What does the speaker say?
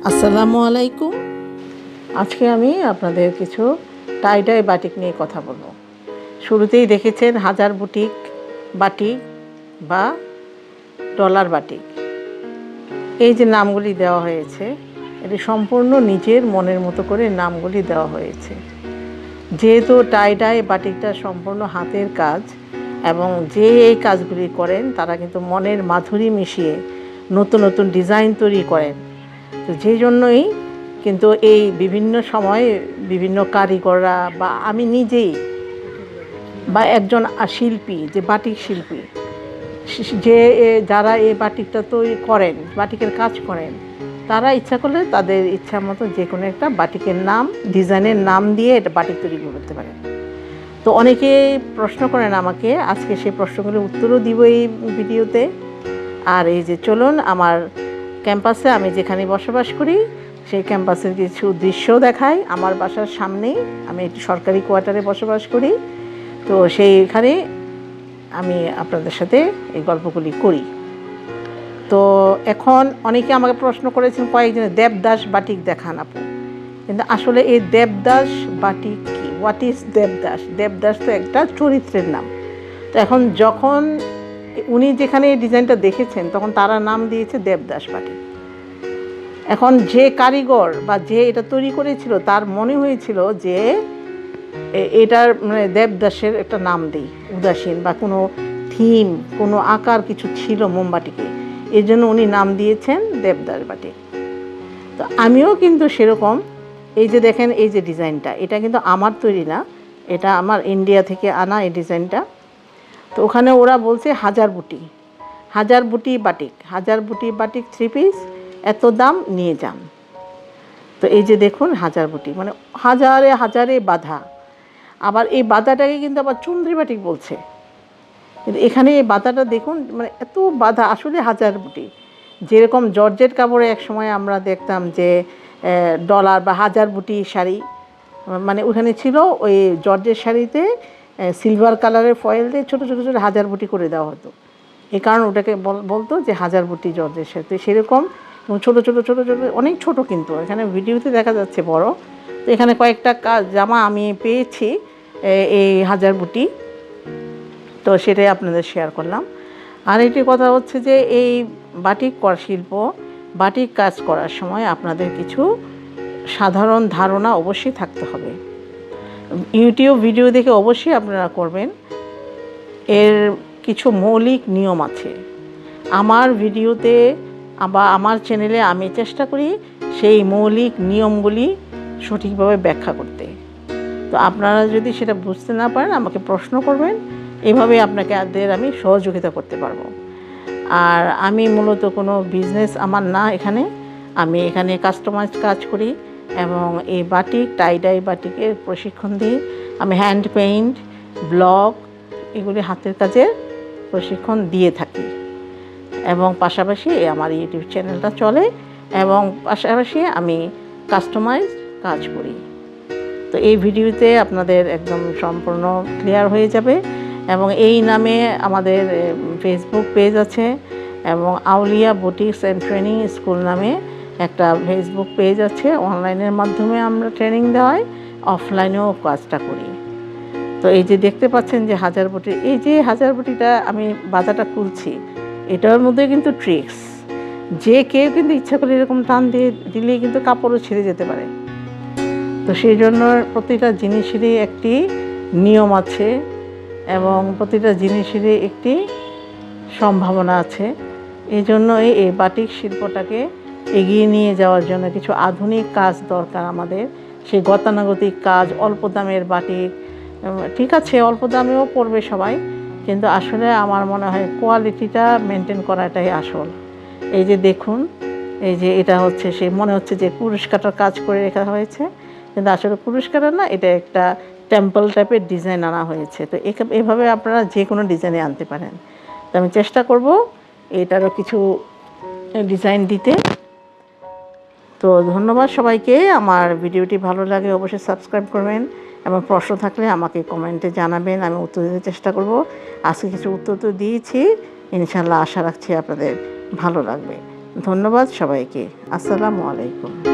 আসসালামু আলাইকুম। আজকে আমি আপনাদের কিছু টাইডাই বাটিক নিয়ে কথা বলবো। শুরুতেই দেখেছেন হাজার বুটিক বাটিক বা ডলার বাটিক, এই যে নামগুলি দেওয়া হয়েছে এটি সম্পূর্ণ নিজের মনের মতো করে নামগুলি দেওয়া হয়েছে। যেহেতু টাইডাই বাটিকটা সম্পূর্ণ হাতের কাজ এবং যে এই কাজগুলি করেন তারা কিন্তু মনের মাধুরী মিশিয়ে নতুন নতুন ডিজাইন তৈরি করেন। তো যেই জন্যই কিন্তু এই বিভিন্ন সময়ে বিভিন্ন কারিগররা বা আমি নিজেই বা একজন শিল্পী, যে বাটিক শিল্পী, যে যারা এই বাটিকটা তৈরি করেন, বাটিকের কাজ করেন, তারা ইচ্ছা করলে তাদের ইচ্ছা মতো যে কোনো একটা বাটিকের নাম, ডিজাইনের নাম দিয়ে এটা বাটিক তৈরি করতে পারেন। তো অনেকে প্রশ্ন করেন আমাকে, আজকে সেই প্রশ্নগুলোর উত্তরও দিব এই ভিডিওতে। আর এই যে চলুন আমার ক্যাম্পাসে, আমি যেখানে বসবাস করি সেই ক্যাম্পাসের কিছু দৃশ্য দেখাই। আমার বাসার সামনেই, আমি একটি সরকারি কোয়ার্টারে বসবাস করি, তো সেইখানে আমি আপনাদের সাথে এই গল্পগুলি করি। তো এখন অনেকে আমাকে প্রশ্ন করেছেন কয়েকজন, দেবদাস বাটিক দেখান আপু, কিন্তু আসলে এই দেবদাস বাটিক কি, হোয়াট ইজ দেবদাস? দেবদাস তো একটা চরিত্রের নাম। তো এখন যখন উনি যেখানে এই ডিজাইনটা দেখেছেন তখন তারা নাম দিয়েছে দেবদাস বাটিক। এখন যে কারিগর বা যে এটা তৈরি করেছিল তার মনে হয়েছিল যে এটার মানে দেবদাসের একটা নাম দিই, উদাসীন বা কোনো থিম, কোনো আকার কিছু ছিল মোমবাটিকে, এই জন্য উনি নাম দিয়েছেন দেবদাস বাটিক। তো আমিও কিন্তু সেরকম, এই যে দেখেন এই যে ডিজাইনটা, এটা কিন্তু আমার তৈরি না, এটা আমার ইন্ডিয়া থেকে আনা এই ডিজাইনটা। তো ওখানে ওরা বলছে হাজার বুটি বাটিক, হাজার বুটি বাটিক 3 পিস, এত দাম নিয়ে যান। তো এই যে দেখুন হাজার বুটি মানে হাজারে হাজারে বাঁধা, আবার এই বাঁধাটাকে কিন্তু আবার চুন্দ্রি বাটিক বলছে, কিন্তু এখানে এই বাঁধাটা দেখুন মানে এত বাঁধা, আসলে হাজার বুটি। যেরকম জর্জেট কাপড়ে এক সময় আমরা দেখতাম যে ডলার বা হাজার বুটি শাড়ি, মানে ওখানে ছিল ওই জর্জের শাড়িতে সিলভার কালারের ফয়েল দিয়ে ছোটো ছোটো ছোটো হাজার বুটি করে দেওয়া হতো, এই কারণ ওটাকে বলতো যে হাজার বুটি জর্জের শাড়ি। সেরকম ছোটো ছোটো ছোটো ছোটো অনেক ছোটো, কিন্তু এখানে ভিডিওতে দেখা যাচ্ছে বড়। তো এখানে কয়েকটা জামা আমি পেয়েছি এই হাজার বুটি, তো সেটাই আপনাদের শেয়ার করলাম। আর এটি কথা হচ্ছে যে এই বাটিক শিল্প, বাটিক কাজ করার সময় আপনাদের কিছু সাধারণ ধারণা অবশ্যই থাকতে হবে। ইউটিউব ভিডিও দেখে অবশ্যই আপনারা করবেন। এর কিছু মৌলিক নিয়ম আছে। আমার ভিডিওতে বা আমার চ্যানেলে আমি চেষ্টা করি সেই মৌলিক নিয়মগুলি সঠিকভাবে ব্যাখ্যা করতে। তো আপনারা যদি সেটা বুঝতে না পারেন আমাকে প্রশ্ন করবেন, এভাবে আপনাকে আমি সহযোগিতা করতে পারবো। আর আমি মূলত কোনো বিজনেস আমার না, আমি এখানে কাস্টমাইজ কাজ করি এবং এই বাটিক, টাইডাই বাটিকের প্রশিক্ষণ দিই। আমি হ্যান্ড পেইন্ট, ব্লক, এগুলি হাতের কাজের প্রশিক্ষণ দিয়ে থাকি এবং পাশাপাশি আমার ইউটিউব চ্যানেলটা চলে এবং পাশাপাশি আমি কাস্টমাইজ কাজ করি। তো এই ভিডিওতে আপনাদের একদম সম্পূর্ণ ক্লিয়ার হয়ে যাবে। এবং এই নামে আমাদের ফেসবুক পেজ আছে এবং আউলিয়া বুটিক্স অ্যান্ড ট্রেনিং স্কুল নামে একটা ফেসবুক পেজ আছে। অনলাইনের মাধ্যমে আমরা ট্রেনিং দেওয়াই, অফলাইনেও কাজটা করি। তো এই যে দেখতে পাচ্ছেন যে হাজার বুটি, এই যে হাজার বুটিটা আমি বাজাটা খুলছি, এটার মধ্যে কিন্তু ট্রিক্স, যে কেউ কিন্তু ইচ্ছা করে এরকম টান দিলেই কিন্তু কাপড়ও ছিঁড়ে যেতে পারে। তো সেই জন্য প্রতিটা জিনিসেরই একটি নিয়ম আছে এবং প্রতিটা জিনিসেরই একটি সম্ভাবনা আছে। এই জন্যই এই বাটিক শিল্পটাকে এগিয়ে নিয়ে যাওয়ার জন্য কিছু আধুনিক কাজ দরকার আমাদের। সেই গতানুগতিক কাজ, অল্প দামের বাটিক, ঠিক আছে অল্প দামেও পড়বে সবাই, কিন্তু আসলে আমার মনে হয় কোয়ালিটিটা মেনটেন করাটাই আসল। এই যে দেখুন, এই যে এটা হচ্ছে সে মনে হচ্ছে যে কুরুশ কাটার কাজ করে রাখা হয়েছে, কিন্তু আসলে কুরুশ কাটা না, এটা একটা টেম্পল টাইপের ডিজাইন আনা হয়েছে। তো এভাবে আপনারা যে কোনো ডিজাইনে আনতে পারেন। তো আমি চেষ্টা করব এটারও কিছু ডিজাইন দিতে। তো ধন্যবাদ সবাইকে। আমার ভিডিওটি ভালো লাগে অবশ্যই সাবস্ক্রাইব করবেন এবং প্রশ্ন থাকলে আমাকে কমেন্টে জানাবেন, আমি উত্তর দিতে চেষ্টা করব। আজকে কিছু উত্তর তো দিয়েছি, ইনশাআল্লাহ আশা রাখছি আপনাদের ভালো লাগবে। ধন্যবাদ সবাইকে। আসসালামু আলাইকুম।